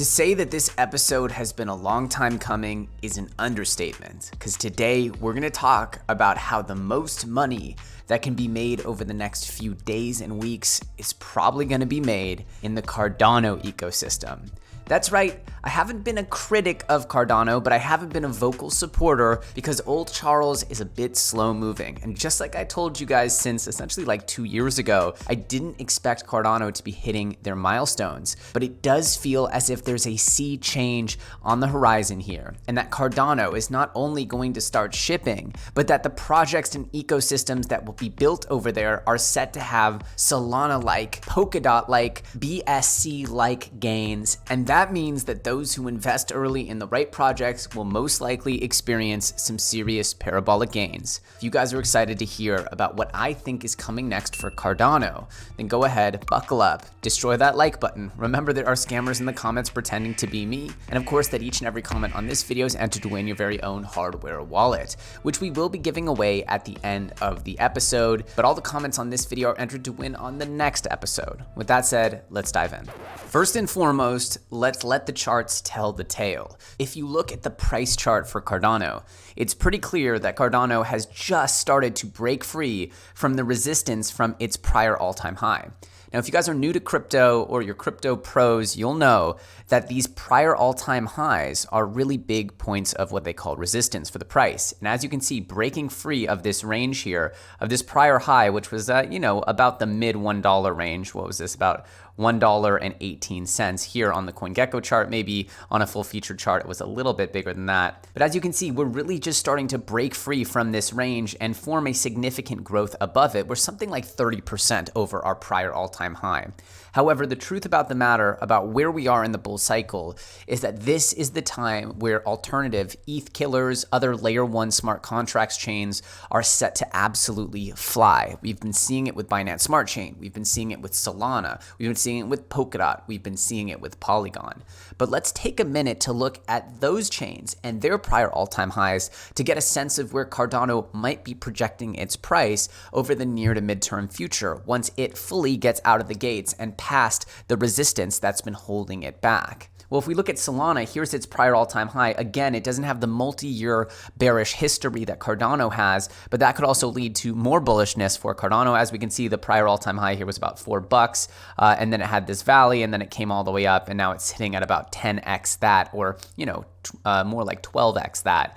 To say that this episode has been a long time coming is an understatement, because today we're going to talk about how the most money that can be made over the next few days and weeks is probably going to be made in the Cardano ecosystem. That's right, I haven't been a critic of Cardano, but I haven't been a vocal supporter because old Charles is a bit slow moving. And just like I told you guys since essentially like 2 years ago, I didn't expect Cardano to be hitting their milestones. But it does feel as if there's a sea change on the horizon here, and that Cardano is not only going to start shipping, but that the projects and ecosystems that will be built over there are set to have Solana-like, Polkadot-like, BSC-like gains. And that means that those who invest early in the right projects will most likely experience some serious parabolic gains. If you guys are excited to hear about what I think is coming next for Cardano, then go ahead, buckle up, destroy that like button. Remember, there are scammers in the comments pretending to be me. And of course, that each and every comment on this video is entered to win your very own hardware wallet, which we will be giving away at the end of the episode. But all the comments on this video are entered to win on the next episode. With that said, let's dive in. First and foremost, let's let the charts tell the tale. If you look at the price chart for Cardano, it's pretty clear that Cardano has just started to break free from the resistance from its prior all-time high. Now, if you guys are new to crypto or you're crypto pros, you'll know that these prior all-time highs are really big points of what they call resistance for the price. And as you can see, breaking free of this range here, of this prior high, which was, about the mid $1 range. What was this? About $1.18 here on the CoinGecko chart. Maybe on a full featured chart, it was a little bit bigger than that. But as you can see, we're really just starting to break free from this range and form a significant growth above it. We're something like 30% over our prior all-time high. However, the truth about the matter about where we are in the bull cycle is that this is the time where alternative ETH killers, other layer 1 smart contracts chains are set to absolutely fly. We've been seeing it with Binance Smart Chain. We've been seeing it with Solana. We've been seeing it with Polkadot. We've been seeing it with Polygon. But let's take a minute to look at those chains and their prior all-time highs to get a sense of where Cardano might be projecting its price over the near to midterm future once it fully gets out of the gates and past the resistance that's been holding it back. Well, if we look at Solana, here's its prior all-time high. Again, it doesn't have the multi-year bearish history that Cardano has, but that could also lead to more bullishness for Cardano. As we can see, the prior all-time high here was about $4, and then it had this valley, and then it came all the way up, and now it's hitting at about 10x that, or more like 12x that.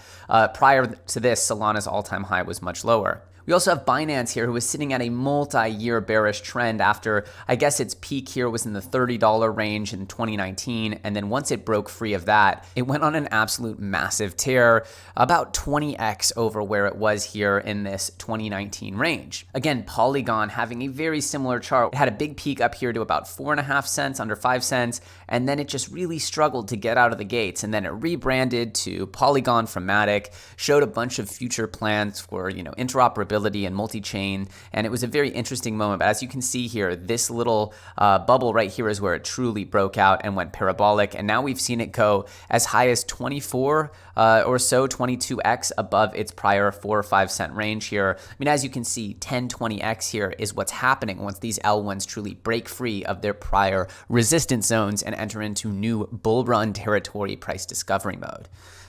Prior to this, Solana's all-time high was much lower. We also have Binance here, who was sitting at a multi-year bearish trend after, I guess its peak here was in the $30 range in 2019. And then once it broke free of that, it went on an absolute massive tear, about 20x over where it was here in this 2019 range. Again, Polygon having a very similar chart. It had a big peak up here to about 4.5 cents, under 5 cents. And then it just really struggled to get out of the gates. And then it rebranded to Polygon from Matic, showed a bunch of future plans for, interoperability and multi-chain, and it was a very interesting moment. But as you can see here, this little bubble right here is where it truly broke out and went parabolic, and now we've seen it go as high as 24 or so, 22x above its prior 4 or 5 cent range here. I mean, as you can see, 10, 20x here is what's happening once these L1s truly break free of their prior resistance zones and enter into new bull run territory price discovery mode.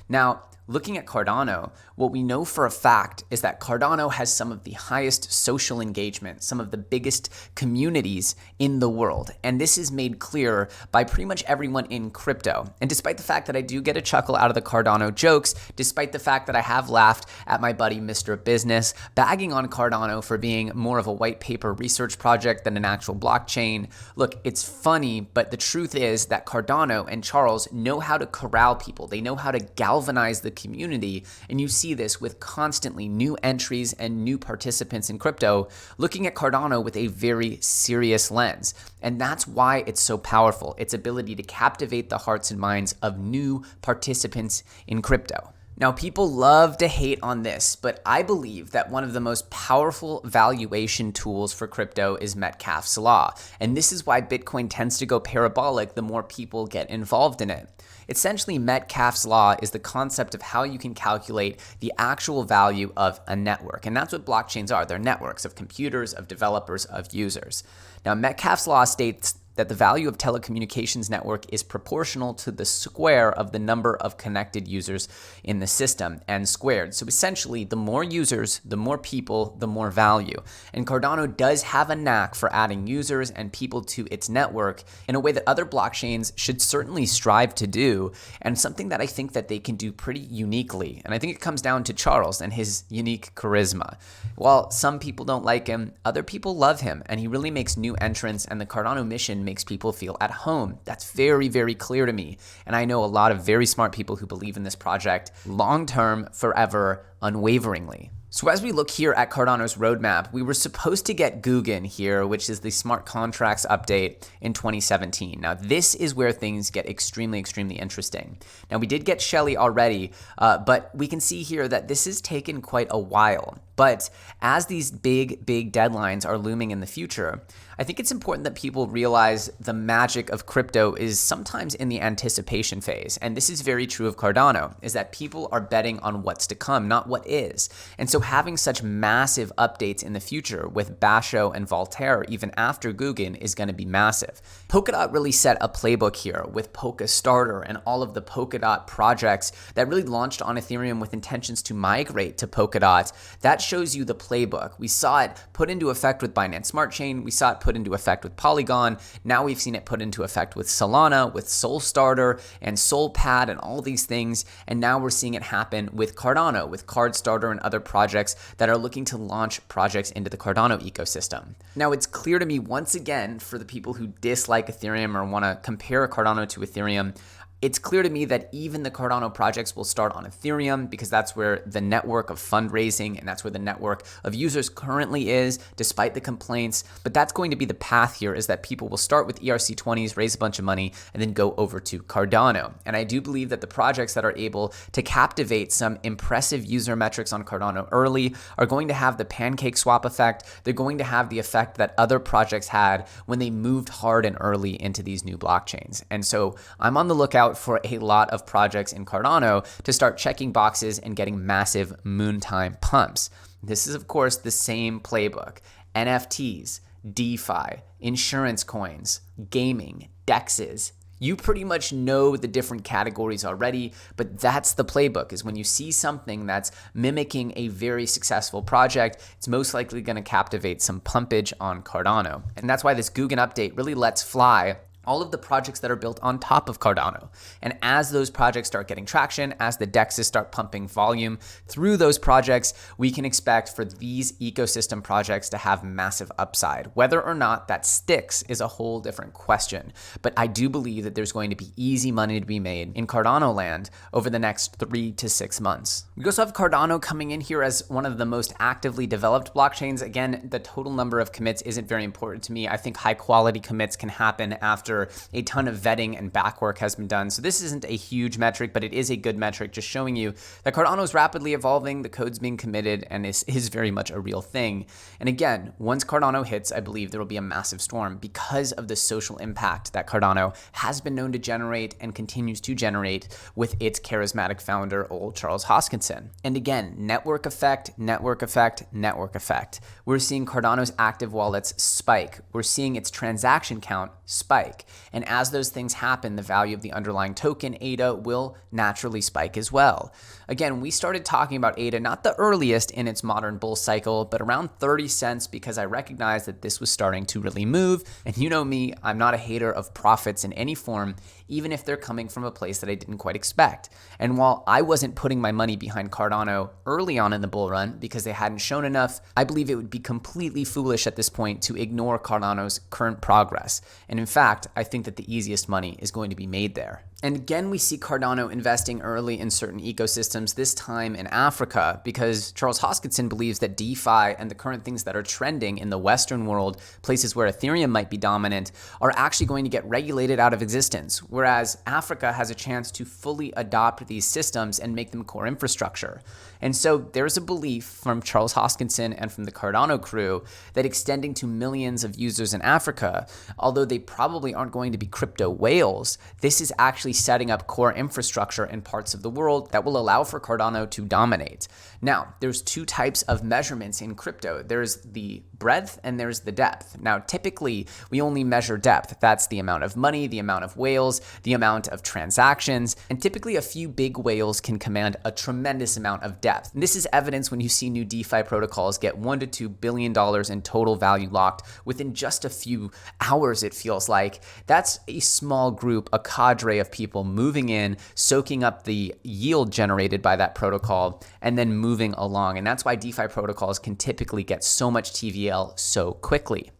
Now, looking at Cardano, what we know for a fact is that Cardano has some of the highest social engagement, some of the biggest communities in the world. And this is made clear by pretty much everyone in crypto. And despite the fact that I do get a chuckle out of the Cardano jokes, despite the fact that I have laughed at my buddy Mr. Business bagging on Cardano for being more of a white paper research project than an actual blockchain, look, it's funny, but the truth is that Cardano and Charles know how to corral people. They know how to galvanize the community, and you see this with constantly new entries and new participants in crypto looking at Cardano with a very serious lens. And that's why it's so powerful, its ability to captivate the hearts and minds of new participants in crypto. Now, people love to hate on this, but I believe that one of the most powerful valuation tools for crypto is Metcalfe's law. And this is why Bitcoin tends to go parabolic the more people get involved in it. Essentially, Metcalfe's law is the concept of how you can calculate the actual value of a network. And that's what blockchains are. They're networks of computers, of developers, of users. Now, Metcalfe's law states that the value of telecommunications network is proportional to the square of the number of connected users in the system, n squared. So essentially, the more users, the more people, the more value. And Cardano does have a knack for adding users and people to its network in a way that other blockchains should certainly strive to do, and something that I think that they can do pretty uniquely. And I think it comes down to Charles and his unique charisma. While some people don't like him, other people love him, and he really makes new entrants, and the Cardano mission makes people feel at home. That's very, very clear to me. And I know a lot of very smart people who believe in this project long-term, forever, unwaveringly. So as we look here at Cardano's roadmap, we were supposed to get Guggen here, which is the smart contracts update in 2017. Now, this is where things get extremely, extremely interesting. Now, we did get Shelley already, but we can see here that this has taken quite a while. But as these big deadlines are looming in the future, I think it's important that people realize the magic of crypto is sometimes in the anticipation phase. And this is very true of Cardano, is that people are betting on what's to come, not what is. And so having such massive updates in the future with Basho and Voltaire, even after Guggen, is going to be massive. Polkadot really set a playbook here with Polka Starter and all of the Polkadot projects that really launched on Ethereum with intentions to migrate to Polkadot. That shows you the playbook. We saw it put into effect with Binance Smart Chain. We saw it put into effect with Polygon. Now we've seen it put into effect with Solana, with SolStarter and SolPad and all these things. And now we're seeing it happen with Cardano, with CardStarter and other projects that are looking to launch projects into the Cardano ecosystem. Now it's clear to me once again, for the people who dislike Ethereum or want to compare Cardano to Ethereum, it's clear to me that even the Cardano projects will start on Ethereum because that's where the network of fundraising and that's where the network of users currently is, despite the complaints. But that's going to be the path here, is that people will start with ERC20s, raise a bunch of money, and then go over to Cardano. And I do believe that the projects that are able to captivate some impressive user metrics on Cardano early are going to have the pancake swap effect. They're going to have the effect that other projects had when they moved hard and early into these new blockchains. And so I'm on the lookout for a lot of projects in Cardano to start checking boxes and getting massive moontime pumps. This is, of course, the same playbook. NFTs, DeFi, insurance coins, gaming, DEXs. You pretty much know the different categories already, but that's the playbook, is when you see something that's mimicking a very successful project, it's most likely going to captivate some pumpage on Cardano. And that's why this Guggen update really lets fly all of the projects that are built on top of Cardano. And as those projects start getting traction, as the DEXs start pumping volume through those projects, we can expect for these ecosystem projects to have massive upside. Whether or not that sticks is a whole different question. But I do believe that there's going to be easy money to be made in Cardano land over the next 3 to 6 months. We also have Cardano coming in here as one of the most actively developed blockchains. Again, the total number of commits isn't very important to me. I think high quality commits can happen after a ton of vetting and backwork has been done. So this isn't a huge metric, but it is a good metric, just showing you that Cardano is rapidly evolving, the code's being committed, and is very much a real thing. And again, once Cardano hits, I believe there will be a massive storm because of the social impact that Cardano has been known to generate and continues to generate with its charismatic founder, old Charles Hoskinson. And again, network effect, network effect, network effect. We're seeing Cardano's active wallets spike. We're seeing its transaction count spike. And as those things happen, the value of the underlying token, ADA, will naturally spike as well. Again, we started talking about ADA, not the earliest in its modern bull cycle, but around 30 cents, because I recognized that this was starting to really move. And you know me, I'm not a hater of profits in any form, even if they're coming from a place that I didn't quite expect. And while I wasn't putting my money behind Cardano early on in the bull run because they hadn't shown enough, I believe it would be completely foolish at this point to ignore Cardano's current progress. And in fact, I think that the easiest money is going to be made there. And again, we see Cardano investing early in certain ecosystems, this time in Africa, because Charles Hoskinson believes that DeFi and the current things that are trending in the Western world, places where Ethereum might be dominant, are actually going to get regulated out of existence, whereas Africa has a chance to fully adopt these systems and make them core infrastructure. And so there's a belief from Charles Hoskinson and from the Cardano crew that extending to millions of users in Africa, although they probably aren't going to be crypto whales, this is actually setting up core infrastructure in parts of the world that will allow for Cardano to dominate. Now, there's two types of measurements in crypto. There's the breadth and there's the depth. Now, typically, we only measure depth. That's the amount of money, the amount of whales, the amount of transactions, and typically a few big whales can command a tremendous amount of depth. And this is evidence when you see new DeFi protocols get $1 to $2 billion in total value locked within just a few hours, it feels like. That's a small group, a cadre of people moving in, soaking up the yield generated by that protocol, and then moving along. And that's why DeFi protocols can typically get so much TVL so quickly.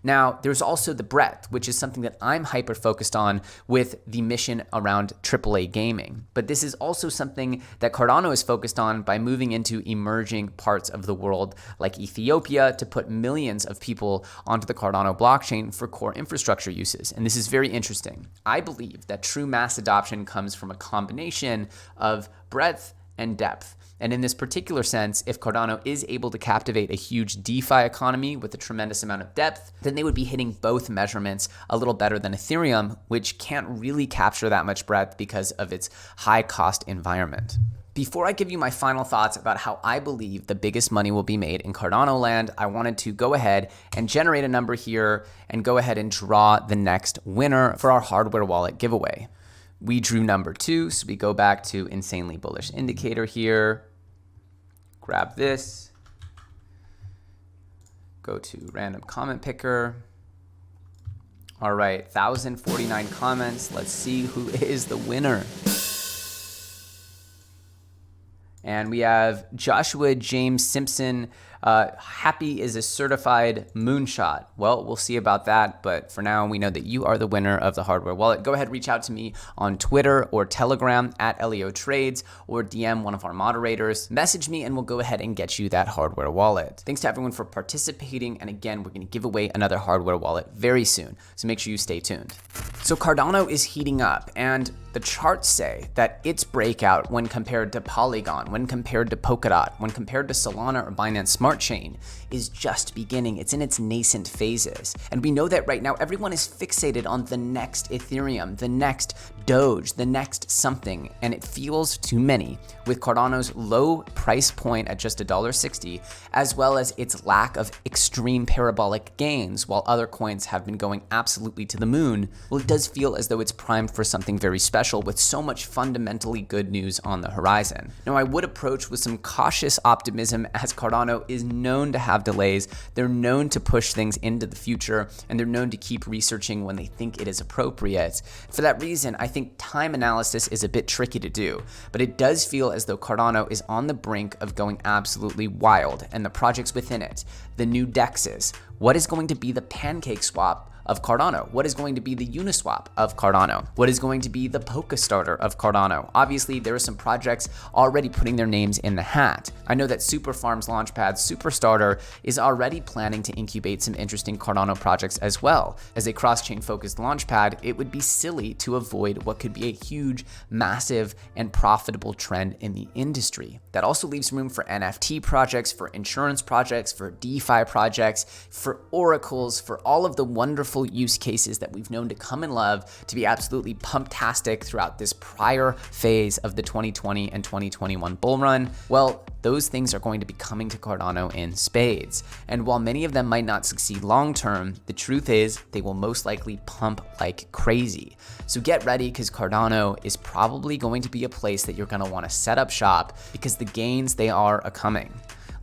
Now, there's also the breadth, which is something that I'm hyper focused on with the mission around AAA gaming. But this is also something that Cardano is focused on by moving into emerging parts of the world like Ethiopia to put millions of people onto the Cardano blockchain for core infrastructure uses. And this is very interesting. I believe that true mass adoption comes from a combination of breadth and depth. And in this particular sense, if Cardano is able to captivate a huge DeFi economy with a tremendous amount of depth, then they would be hitting both measurements a little better than Ethereum, which can't really capture that much breadth because of its high cost environment. Before I give you my final thoughts about how I believe the biggest money will be made in Cardano land, I wanted to go ahead and generate a number here and go ahead and draw the next winner for our hardware wallet giveaway. We drew number 2, so we go back to insanely bullish indicator here, grab this, go to random comment picker. All right, 1,049 comments. Let's see who is the winner. And we have Joshua James Simpson. Happy is a certified moonshot. Well, we'll see about that. But for now, we know that you are the winner of the hardware wallet. Go ahead, reach out to me on Twitter or Telegram at Elio Trades, or DM one of our moderators. Message me and we'll go ahead and get you that hardware wallet. Thanks to everyone for participating. And again, we're going to give away another hardware wallet very soon. So make sure you stay tuned. So Cardano is heating up, and the charts say that its breakout when compared to Polygon, when compared to Polkadot, when compared to Solana or Binance Smart Chain is just beginning. It's in its nascent phases. And we know that right now everyone is fixated on the next Ethereum, the next Doge, the next something. And it feels to many with Cardano's low price point at just $1.60, as well as its lack of extreme parabolic gains while other coins have been going absolutely to the moon. Well, it does feel as though it's primed for something very special with so much fundamentally good news on the horizon. Now, I would approach with some cautious optimism as Cardano is known to have delays. They're known to push things into the future, and they're known to keep researching when they think it is appropriate. For that reason, I think time analysis is a bit tricky to do, but it does feel as though Cardano is on the brink of going absolutely wild, and the projects within it, the new DEXs, what is going to be the pancake swap of Cardano? What is going to be the Uniswap of Cardano? What is going to be the Polkastarter of Cardano? Obviously, there are some projects already putting their names in the hat. I know that Superfarm's launchpad Superstarter is already planning to incubate some interesting Cardano projects as well. As a cross-chain focused launchpad, it would be silly to avoid what could be a huge, massive, and profitable trend in the industry. That also leaves room for NFT projects, for insurance projects, for DeFi projects, for oracles, for all of the wonderful use cases that we've known to come and love to be absolutely pumptastic throughout this prior phase of the 2020 and 2021 bull run. Well, those things are going to be coming to Cardano in spades. And while many of them might not succeed long term, the truth is they will most likely pump like crazy. So get ready, because Cardano is probably going to be a place that you're going to want to set up shop, because the gains, they are a-coming.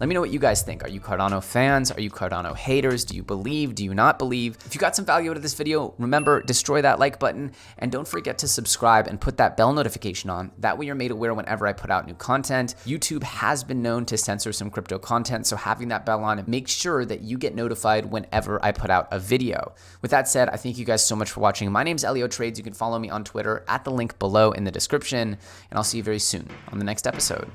Let me know what you guys think. Are you Cardano fans? Are you Cardano haters? Do you believe? Do you not believe? If you got some value out of this video, remember, destroy that like button, and don't forget to subscribe and put that bell notification on. That way you're made aware whenever I put out new content. YouTube has been known to censor some crypto content, so having that bell on, make sure that you get notified whenever I put out a video. With that said, I thank you guys so much for watching. My name's Elio Trades. You can follow me on Twitter at the link below in the description, and I'll see you very soon on the next episode.